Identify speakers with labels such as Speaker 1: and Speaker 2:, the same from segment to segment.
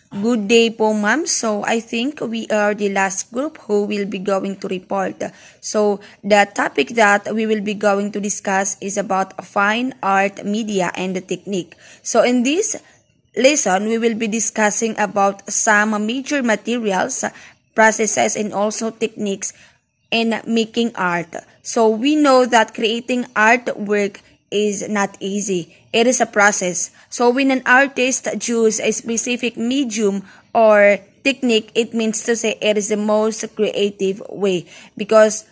Speaker 1: Good day po, ma'am. So, I think we are the last group who will be going to report. So, the topic that we will be going to discuss is about fine art media and the technique. So, in this lesson, we will be discussing about some major materials, processes, and also techniques in making art. So, we know that creating artwork is not easy. It is a process. So when an artist chooses a specific medium or technique, it means to say it is the most creative way. Because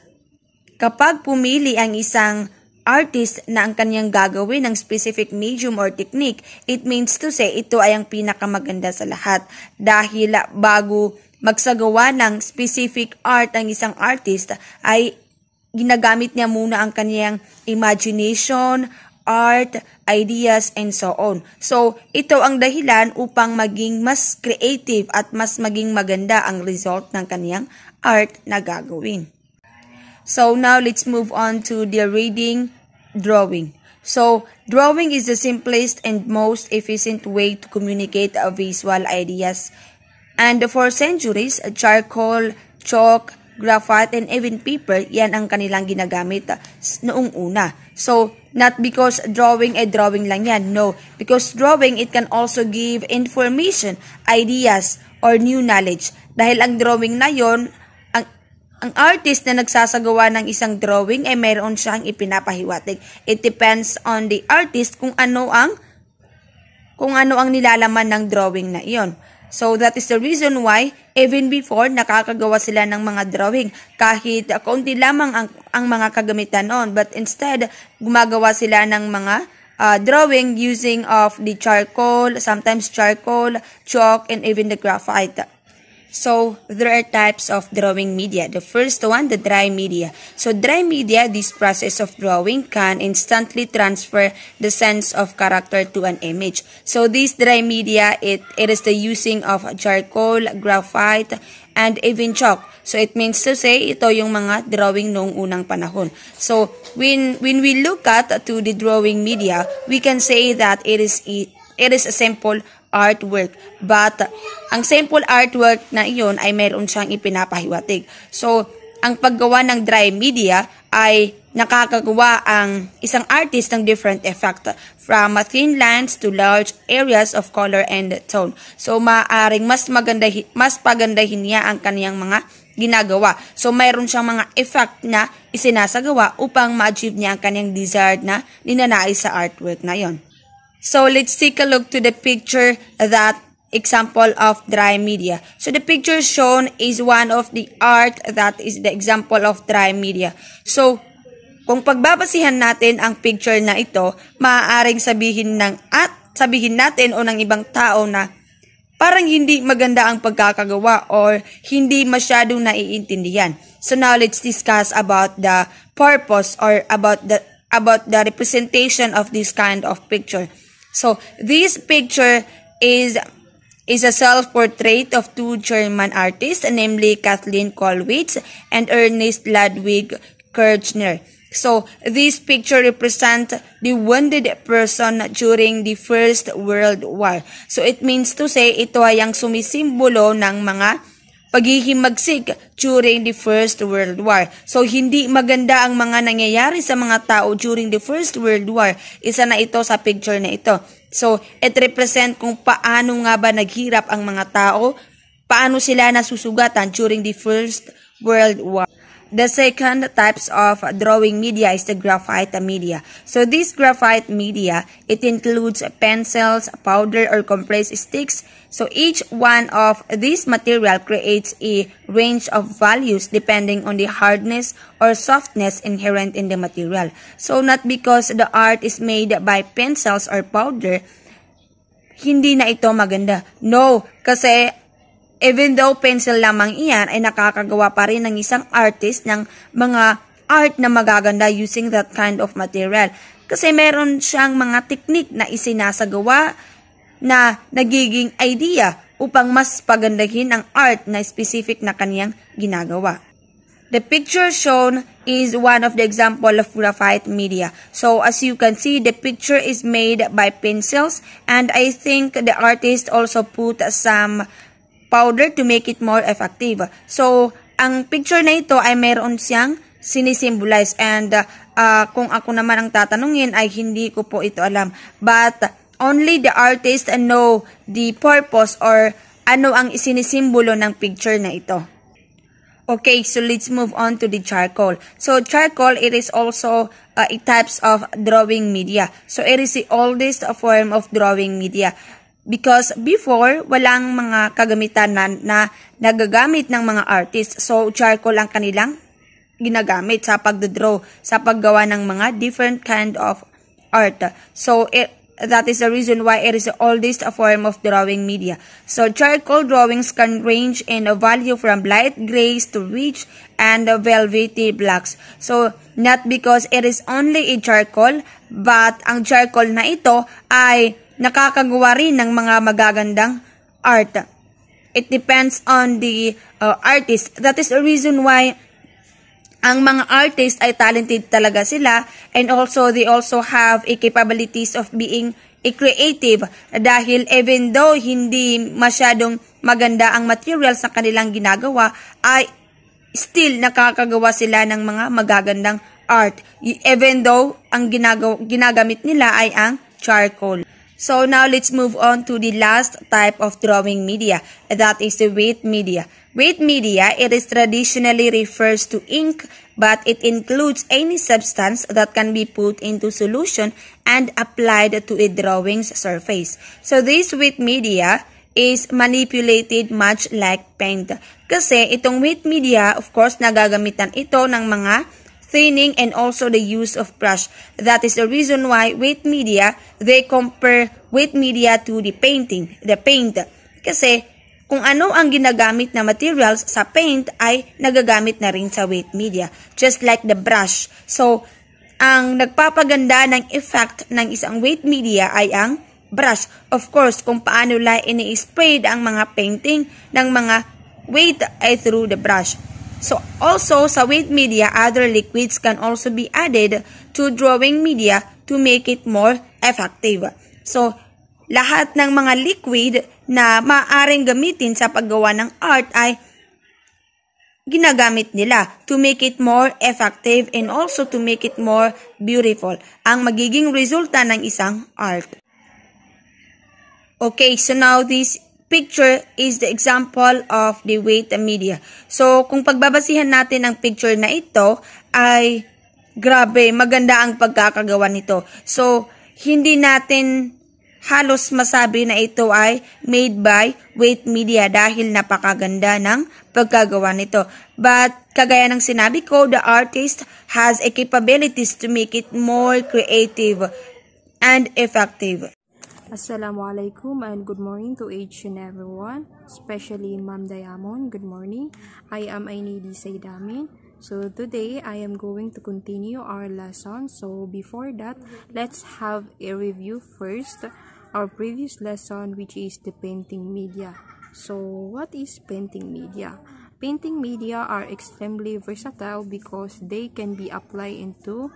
Speaker 1: kapag pumili ang isang artist na ang kanyang gagawin ng specific medium or technique, it means to say ito ay ang pinakamaganda sa lahat. Dahil bago magsagawa ng specific art ang isang artist ay ginagamit niya muna ang kanyang imagination, art, ideas, and so on. So, ito ang dahilan upang maging mas creative at mas maging maganda ang result ng kanyang art na gagawin. So, now let's move on to the reading, drawing. So, drawing is the simplest and most efficient way to communicate visual ideas. And for centuries, charcoal, chalk, graphite, and even paper, yan ang kanilang ginagamit noong una. So, not because drawing drawing lang yan. No. Because drawing, it can also give information, ideas, or new knowledge. Dahil ang drawing na yon, ang artist na nagsasagawa ng isang drawing ay mayroon siyang ipinapahiwatig. It depends on the artist kung ano ang nilalaman ng drawing na iyon. So, that is the reason why, even before, nakakagawa sila ng mga drawing. Kahit kaunti lamang ang mga kagamitan noon. But instead, gumagawa sila ng mga drawing using of the charcoal, sometimes charcoal, chalk, and even the graphite. So, there are types of drawing media. The first one, the dry media. So, dry media, this process of drawing can instantly transfer the sense of character to an image. So, this dry media, it is the using of charcoal, graphite, and even chalk. So, it means to say, ito yung mga drawing noong unang panahon. So, when we look at to the drawing media, we can say that it is a simple artwork. But, ang simple artwork na iyon ay mayroon siyang ipinapahiwatig. So, ang paggawa ng dry media ay nakakagawa ang isang artist ng different effect from thin lines to large areas of color and tone. So, maaaring mas pagandahin niya ang kaniyang mga ginagawa. So, mayroon siyang mga effect na isinasagawa upang ma-achieve niya ang kaniyang desired na ninanais sa artwork na iyon. So, let's take a look to the picture, that example of dry media. So, the picture shown is one of the art that is the example of dry media. So, kung pagbabasihan natin ang picture na ito, maaaring sabihin natin o ng ibang tao na parang hindi maganda ang pagkakagawa or hindi masyadong naiintindihan. So, now let's discuss about the purpose or about the representation of this kind of picture. So, this picture is a self-portrait of two German artists, namely Kathleen Kollwitz and Ernest Ludwig Kirchner. So, this picture represents the wounded person during the First World War. So, it means to say, ito ay ang sumisimbolo ng mga paghihimagsik during the First World War. So, hindi maganda ang mga nangyayari sa mga tao during the First World War. Isa na ito sa picture na ito. So, it represent kung paano nga ba naghirap ang mga tao, paano sila nasusugatan during the First World War. The second types of drawing media is the graphite media. So, this graphite media, it includes pencils, powder, or compressed sticks. So, each one of these material creates a range of values depending on the hardness or softness inherent in the material. So, not because the art is made by pencils or powder, hindi na ito maganda. No, kasi even though pencil lamang iyan, ay nakakagawa pa rin ng isang artist ng mga art na magaganda using that kind of material. Kasi meron siyang mga technique na isinasagawa na nagiging idea upang mas pagandahin ang art na specific na kaniyang ginagawa. The picture shown is one of the example of graphite media. So as you can see, the picture is made by pencils, and I think the artist also put some powder to make it more effective. So ang picture na ito ay mayroon siyang sinisimbolize, and kung ako naman ang tatanungin ay hindi ko po ito alam. But only the artist know the purpose or ano ang isinisimbolo ng picture na ito. Okay, so let's move on to the charcoal. So charcoal, it is also a types of drawing media. So it is the oldest form of drawing media. Because before, walang mga kagamitan na nagagamit ng mga artists. So charcoal ang kanilang ginagamit sa pagdodraw, sa paggawa ng mga different kind of art. So that is the reason why it is the oldest form of drawing media. So charcoal drawings can range in a value from light grays to rich and velvety blacks. So not because it is only a charcoal, but ang charcoal na ito ay nakakagawa rin ng mga magagandang art. It depends on the artist. That is the reason why ang mga artist ay talented talaga sila, and also they also have a capabilities of being a creative, dahil even though hindi masyadong maganda ang materials sa kanilang ginagawa, ay still nakakagawa sila ng mga magagandang art, even though ang ginagamit nila ay ang charcoal. So now let's move on to the last type of drawing media, that is the weight media. Weight media, it is traditionally refers to ink, but it includes any substance that can be put into solution and applied to a drawing's surface. So this weight media is manipulated much like paint. Kasi itong weight media, of course, nagagamitan ito ng mga thinning and also the use of brush. That is the reason why weight media, they compare weight media to the paint. Kasi kung ano ang ginagamit na materials sa paint ay nagagamit na rin sa weight media. Just like the brush. So, ang nagpapaganda ng effect ng isang weight media ay ang brush. Of course, kung paano lang ini-sprayed ang mga painting ng mga weight ay through the brush. So, also sa weight media, other liquids can also be added to drawing media to make it more effective. So, lahat ng mga liquid na maaaring gamitin sa paggawa ng art ay ginagamit nila to make it more effective and also to make it more beautiful, ang magiging resulta ng isang art. Okay, so now this picture is the example of the weight media. So, kung pagbabasihan natin ang picture na ito, ay grabe, maganda ang pagkakagawa nito. So, hindi natin halos masabi na ito ay made by weight media dahil napakaganda ng pagkagawa nito. But, kagaya ng sinabi ko, the artist has a capabilities to make it more creative and effective.
Speaker 2: Assalamualaikum and good morning to each and everyone, especially Ma'am Diamond. Good morning. I am Ainidi Saidamin. So today I am going to continue our lesson. So before that, let's have a review first. Our previous lesson, which is the painting media. So what is painting media? Painting media are extremely versatile because they can be applied into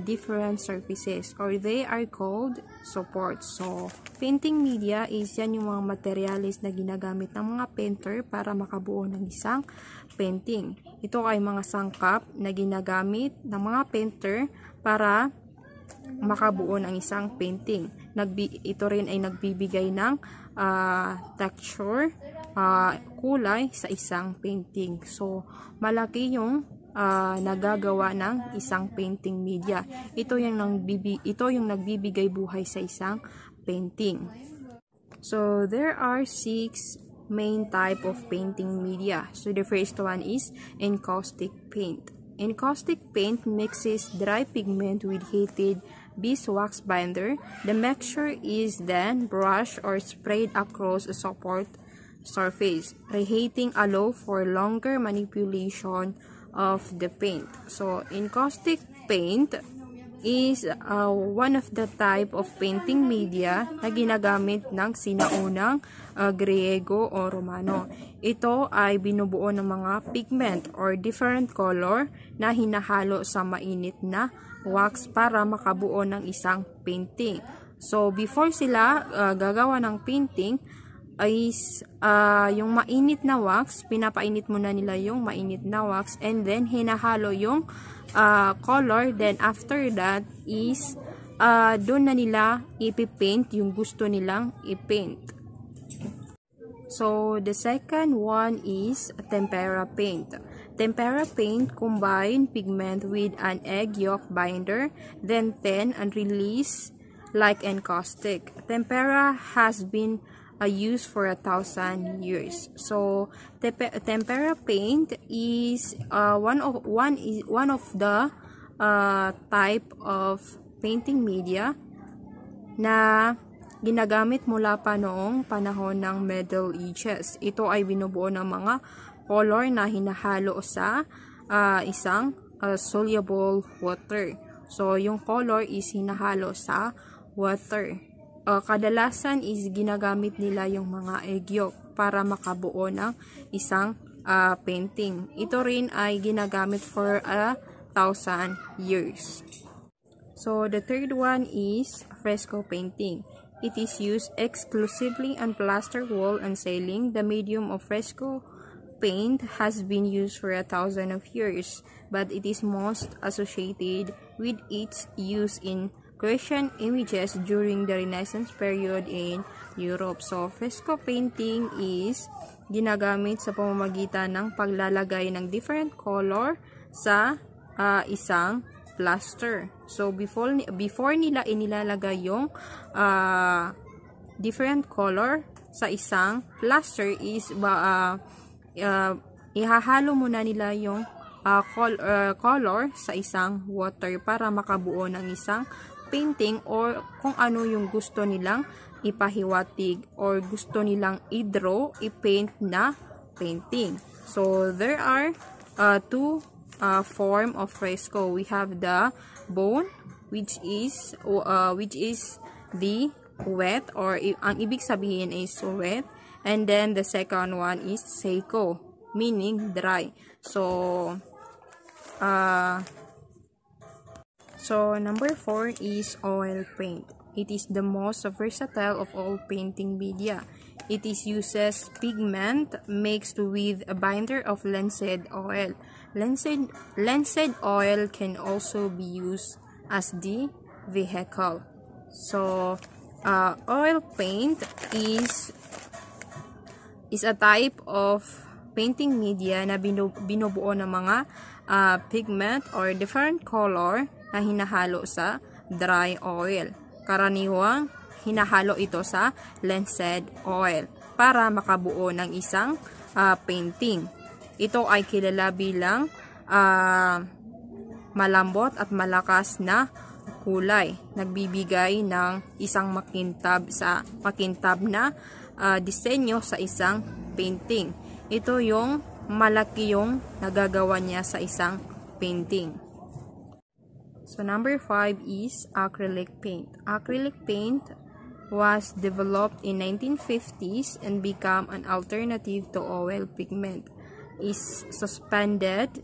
Speaker 2: different surfaces, or they are called supports. So, painting media is yan yung mga materials na ginagamit ng mga painter para makabuo ng isang painting. Ito ay mga sangkap na ginagamit ng mga painter para makabuo ng isang painting. Ito rin ay nagbibigay ng texture, kulay sa isang painting. So, malaki yung nagagawa ng isang painting media. Ito yung nagbibigay buhay sa isang painting. So, there are 6 main type of painting media. So, the first one is encaustic paint. Encaustic paint mixes dry pigment with heated beeswax binder. The mixture is then brushed or sprayed across a support surface. Reheating allows for longer manipulation of the paint. So, encaustic paint is one of the type of painting media na ginagamit ng sinaunang Griego o Romano. Ito ay binubuo ng mga pigment or different color na hinahalo sa mainit na wax para makabuo ng isang painting. So, before sila gagawa ng painting, is yung mainit na wax, pinapainit muna nila yung mainit na wax, and then hinahalo yung color. Then after that is doon na nila ipipaint yung gusto nilang ipaint. So the second one is tempera paint. Tempera paint combine pigment with an egg yolk binder, then thin and release like encaustic. Tempera has been used for 1,000 years. So tempera paint is one of the type of painting media na ginagamit mula pa noong panahon ng Middle Ages. Ito ay binubuo ng mga color na hinahalo sa isang soluble water. So yung color is hinahalo sa water. Kadalasan is ginagamit nila yung mga egg yolk para makabuo ng isang painting. Ito rin ay ginagamit for 1,000 years. So the third one is fresco painting. It is used exclusively on plaster wall and ceiling. The medium of fresco paint has been used for 1,000 of years, but it is most associated with its use in Christian images during the Renaissance period in Europe. So, fresco painting is ginagamit sa pamamagitan ng paglalagay ng different color sa isang plaster. So, before nila inilalagay yung different color sa isang plaster is ihahalo muna nila yung color sa isang water para makabuo ng isang painting or kung ano yung gusto nilang ipahiwatig or gusto nilang i-draw, i-paint na painting. So, there are two form of fresco. We have the bone, which is the wet, or ang ibig sabihin is wet, and then the second one is seco, meaning dry. So number 4 is oil paint. It is the most versatile of all painting media. It uses pigment mixed with a binder of linseed oil. Linseed oil can also be used as the vehicle. So, oil paint is a type of painting media na binubuo ng mga pigment or different color na hinahalo sa dry oil. Karaniwang hinahalo ito sa linseed oil para makabuo ng isang painting. Ito ay kilala bilang malambot at malakas na kulay. Nagbibigay ng isang makintab na disenyo sa isang painting. Ito yung malaki yung nagagawa niya sa isang painting. So number 5 is acrylic paint. Acrylic paint was developed in 1950s and become an alternative to oil pigment. Is suspended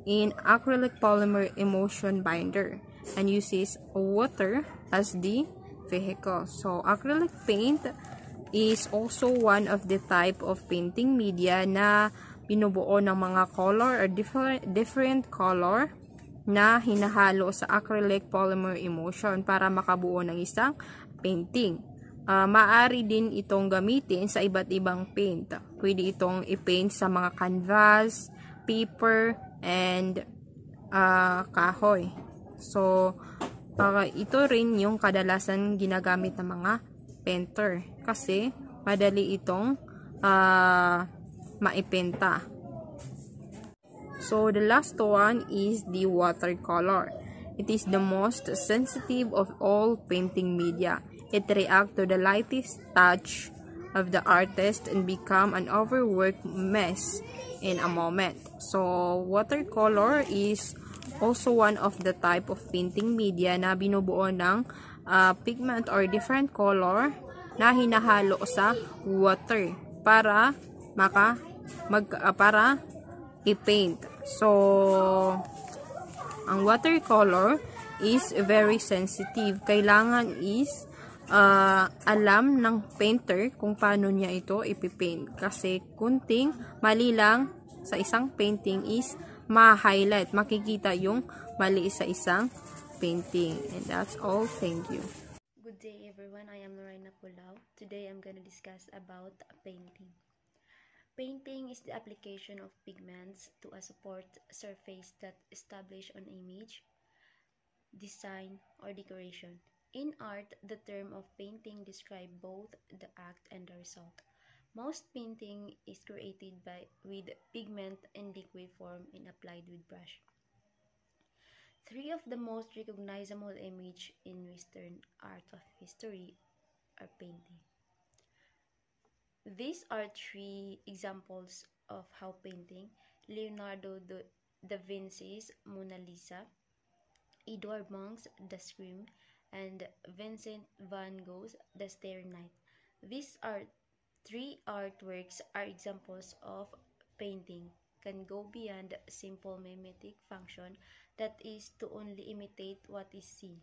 Speaker 2: in acrylic polymer emulsion binder and uses water as the vehicle. So acrylic paint is also one of the type of painting media na binubuo ng mga color or different color na hinahalo sa acrylic polymer emulsion para makabuo ng isang painting. Maaari din itong gamitin sa iba't ibang paint. Pwede itong i-paint sa mga canvas, paper, and kahoy. So, ito rin yung kadalasan ginagamit ng mga painter kasi madali itong maipenta. So, the last one is the watercolor. It is the most sensitive of all painting media. It reacts to the lightest touch of the artist and become an overworked mess in a moment. So, watercolor is also one of the type of painting media na binubuo ng pigment or different color na hinahalo sa water para para i-paint. So, ang watercolor is very sensitive. Kailangan is alam ng painter kung paano niya ito ipipaint. Kasi kunting mali lang sa isang painting is ma-highlight. Makikita yung mali sa isang painting. And that's all. Thank you.
Speaker 3: Good day everyone, I am Lorena Pulao. Today I'm going to discuss about painting. Painting is the application of pigments to a support surface that establish an image, design, or decoration. In art, the term of painting describes both the act and the result. Most painting is created with pigment in liquid form and applied with brush. Three of the most recognizable images in Western art of history are painting. These are three examples of how painting: Leonardo da Vinci's Mona Lisa, Edvard Munch's The Scream, and Vincent van Gogh's The Starry Night. These three artworks are examples of painting can go beyond simple mimetic function, that is, to only imitate what is seen.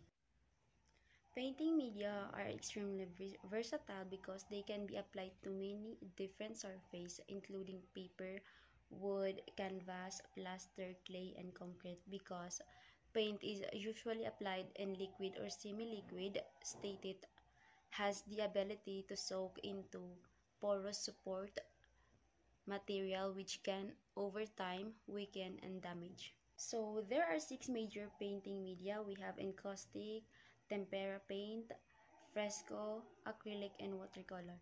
Speaker 3: Painting media are extremely versatile because they can be applied to many different surfaces, including paper, wood, canvas, plaster, clay, and concrete. Because paint is usually applied in liquid or semi-liquid state, it has the ability to soak into porous support material which can, over time, weaken and damage. So there are 6 major painting media. We have encaustic, tempera paint, fresco, acrylic, and watercolor.